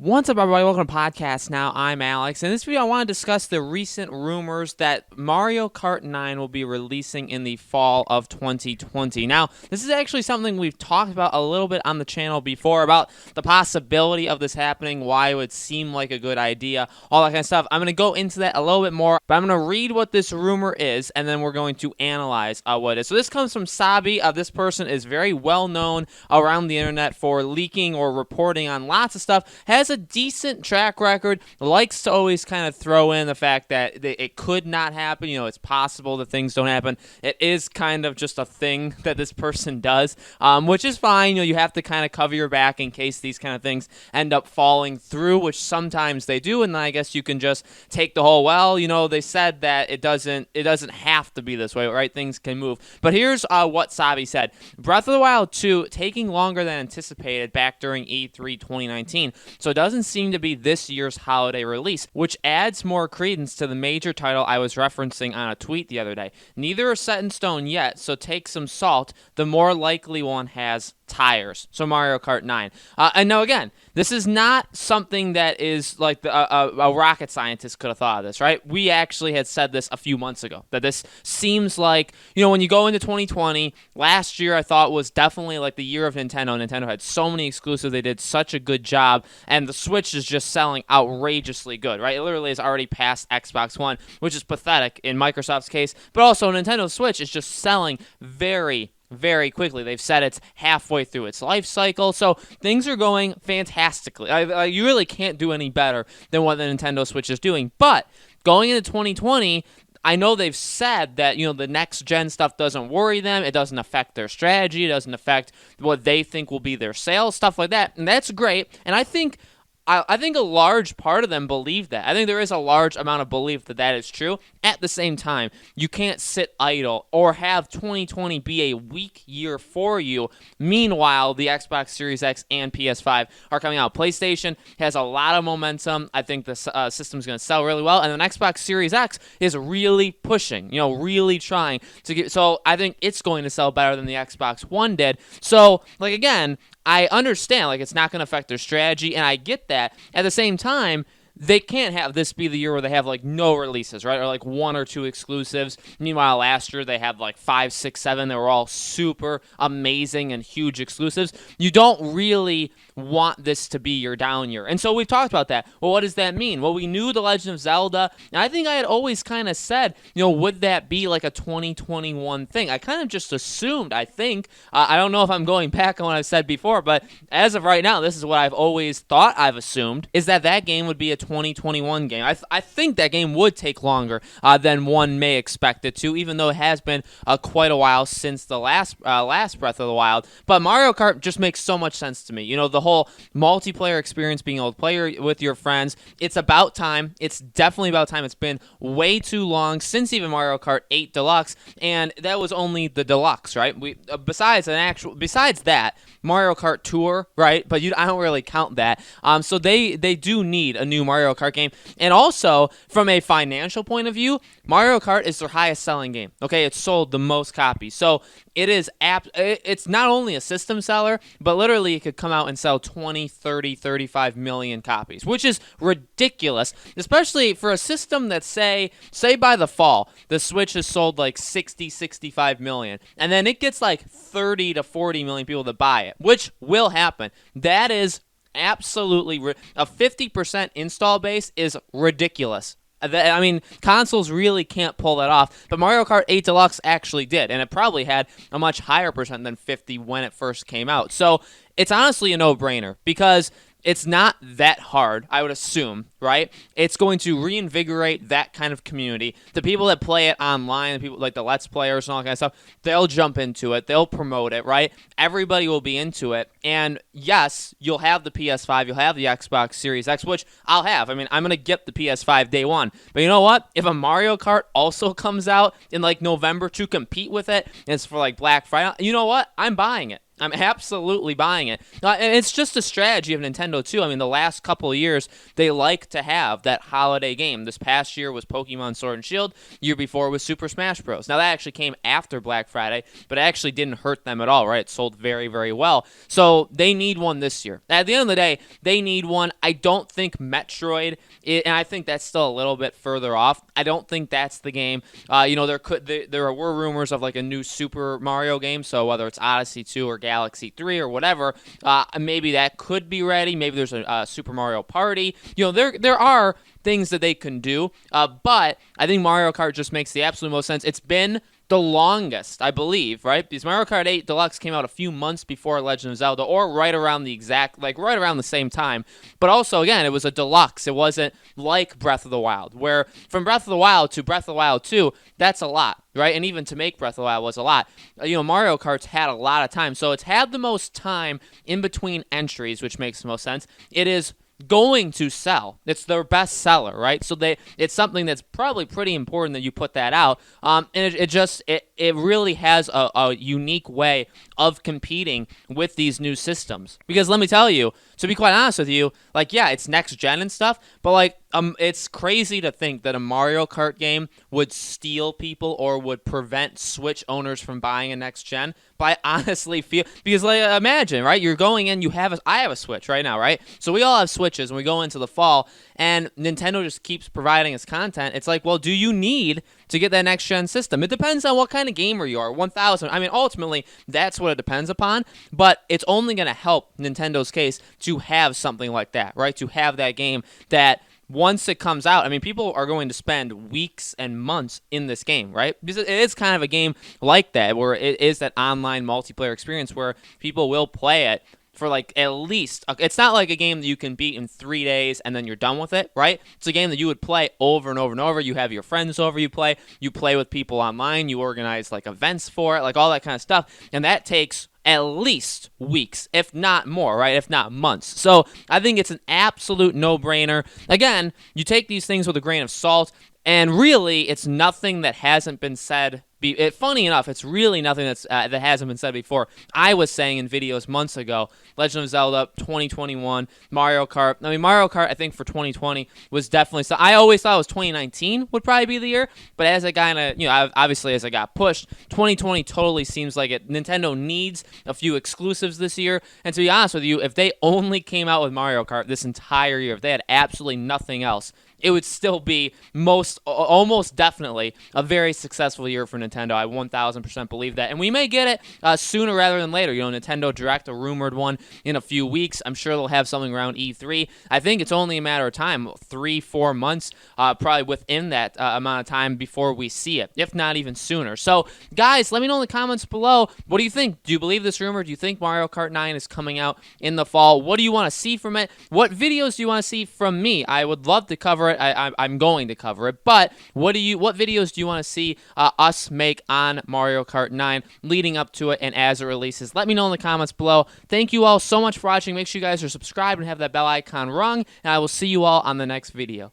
What's up, everybody? Welcome to Podcast Now. I'm Alex. In this video, I want to discuss the recent rumors that Mario Kart 9 will be releasing in the fall of 2020. Now, this is actually something we've talked about a little bit on the channel before about the possibility of this happening, why it would seem like a good idea, all that kind of stuff. I'm going to go into that a little bit more, but I'm going to read what this rumor is, and then we're going to analyze what it is. So this comes from Sabi. This person is very well known around the internet for leaking or reporting on lots of stuff, has a decent track record, likes to always kind of throw in the fact that it could not happen. You know, it's possible that things don't happen. It is kind of just a thing that this person does, which is fine. You know, you have to kind of cover your back in case these kind of things end up falling through, which sometimes they do, and then I guess you can just take the whole, well, you know, they said that it doesn't have to be this way, right? Things can move. But here's what Sabi said. Breath of the Wild 2 taking longer than anticipated back during E3 2019, so it doesn't seem to be this year's holiday release, which adds more credence to the major title I was referencing on a tweet the other day. Neither are set in stone yet, so take some salt. The more likely one has tires. So Mario Kart 9. And now again, this is not something that is like a rocket scientist could have thought of this, right? We actually had said this a few months ago, that this seems like, you know, when you go into 2020, last year I thought was definitely like the year of Nintendo. Nintendo had so many exclusives, they did such a good job, and the Switch is just selling outrageously good, right? It literally has already passed Xbox One, which is pathetic in Microsoft's case, but also Nintendo Switch is just selling very quickly. They've said it's halfway through its life cycle, so things are going fantastically. You really can't do any better than what the Nintendo Switch is doing. But going into 2020, I know they've said that, you know, the next gen stuff doesn't worry them. It doesn't affect their strategy. It doesn't affect what they think will be their sales, stuff like that. And that's great. And I think a large part of them believe that. I think there is a large amount of belief that that is true. At the same time, you can't sit idle or have 2020 be a weak year for you. Meanwhile, the Xbox Series X and PS5 are coming out. PlayStation has a lot of momentum. I think the system's going to sell really well. And the Xbox Series X is really pushing, you know, really trying to get. So I think it's going to sell better than the Xbox One did. So, like, again, I understand, like, it's not going to affect their strategy, and I get that. At the same time, they can't have this be the year where they have, like, no releases, right? Or, like, one or two exclusives. Meanwhile, last year they had, like, 5, 6, 7. They were all super amazing and huge exclusives. You don't really want this to be your down year. And so we've talked about that. Well, what does that mean? Well, we knew The Legend of Zelda, and I think I had always kind of said, you know, would that be, like, a 2021 thing? I kind of just assumed, I think. I don't know if I'm going back on what I've said before, but as of right now, this is what I've always thought I've assumed, is that that game would be a 2021 game. I think that game would take longer than one may expect it to, even though it has been quite a while since the last Breath of the Wild. But Mario Kart just makes so much sense to me. You know, the whole multiplayer experience, being able to play with your friends, it's about time. It's definitely about time. It's been way too long since even Mario Kart 8 Deluxe, and that was only the Deluxe, right? Besides that, Mario Kart Tour, right? But I don't really count that. So they do need a new Mario Kart game. And also, from a financial point of view, Mario Kart is their highest selling game. Okay, it's sold the most copies. So it's not only a system seller, but literally it could come out and sell 20, 30, 35 million copies, which is ridiculous, especially for a system that say by the fall, the Switch has sold like 60, 65 million, and then it gets like 30 to 40 million people to buy it, which will happen. That is absolutely a 50% install base is ridiculous. I mean, consoles really can't pull that off, but Mario Kart 8 Deluxe actually did, and it probably had a much higher percent than 50 when it first came out. So it's honestly a no-brainer, because it's not that hard, I would assume, right? It's going to reinvigorate that kind of community. The people that play it online, the people like the Let's Players and all that kind of stuff, they'll jump into it. They'll promote it, right? Everybody will be into it. And yes, you'll have the PS5, you'll have the Xbox Series X, which I'll have. I mean, I'm going to get the PS5 day one. But you know what? If a Mario Kart also comes out in like November to compete with it, and it's for like Black Friday, you know what? I'm buying it. I'm absolutely buying it. And it's just a strategy of Nintendo, too. I mean, the last couple of years, they like to have that holiday game. This past year was Pokemon Sword and Shield. Year before was Super Smash Bros. Now, that actually came after Black Friday, but it actually didn't hurt them at all, right? It sold very, very well. So they need one this year. At the end of the day, they need one. I don't think Metroid, and I think that's still a little bit further off. I don't think that's the game. There were rumors of like a new Super Mario game, so whether it's Odyssey 2 or Galaxy 3 or whatever, maybe that could be ready. Maybe there's a Super Mario Party. There are things that they can do, but I think Mario Kart just makes the absolute most sense. It's been the longest, I believe, right? Because Mario Kart 8 Deluxe came out a few months before Legend of Zelda, or right around the same time. But also, again, it was a deluxe. It wasn't like Breath of the Wild, where from Breath of the Wild to Breath of the Wild 2, that's a lot, right? And even to make Breath of the Wild was a lot. Mario Kart's had a lot of time, so it's had the most time in between entries, which makes the most sense. It is going to sell. It's their best seller, right? So it's something that's probably pretty important that you put that out. And it really has a unique way of competing with these new systems. Because let me tell you, to be quite honest with you, it's next gen and stuff, but it's crazy to think that a Mario Kart game would steal people or would prevent Switch owners from buying a next gen. But I honestly feel, because imagine, right? You're going in, I have a Switch right now, right? So we all have Switches and we go into the fall, and Nintendo just keeps providing us content. It's like, well, do you need to get that next gen system? It depends on what kind of gamer you are. 1000. I mean, ultimately, that's what it depends upon, but it's only going to help Nintendo's case to have something like that, right? To have that game that once it comes out, I mean, people are going to spend weeks and months in this game, right? Because it is kind of a game like that, where it is that online multiplayer experience where people will play it for at least, it's not like a game that you can beat in 3 days and then you're done with it, right? It's a game that you would play over and over and over. You have your friends over, you play with people online, you organize events for it, all that kind of stuff, and that takes at least weeks, if not more, right? If not months. So I think it's an absolute no-brainer. Again, you take these things with a grain of salt, and really, it's nothing that hasn't been said. Funny enough, it's really nothing that hasn't been said before. I was saying in videos months ago, Legend of Zelda 2021, Mario Kart. I mean, Mario Kart, I think for 2020 was definitely. So I always thought it was 2019 would probably be the year, but as it kind of, obviously as it got pushed, 2020 totally seems like it. Nintendo needs a few exclusives this year, and to be honest with you, if they only came out with Mario Kart this entire year, if they had absolutely nothing else, it would still be almost definitely a very successful year for Nintendo. I 1000% believe that. And we may get it sooner rather than later. Nintendo Direct, a rumored one in a few weeks. I'm sure they'll have something around E3. I think it's only a matter of time, 3-4 months, probably within that amount of time before we see it, if not even sooner. So, guys, let me know in the comments below. What do you think? Do you believe this rumor? Do you think Mario Kart 9 is coming out in the fall? What do you want to see from it? What videos do you want to see from me? I would love to cover it. I'm going to cover it, but what videos do you want to see us make on Mario Kart 9 leading up to it and as it releases? Let me know in the comments below. Thank you all so much for watching. Make sure you guys are subscribed and have that bell icon rung, and I will see you all on the next video.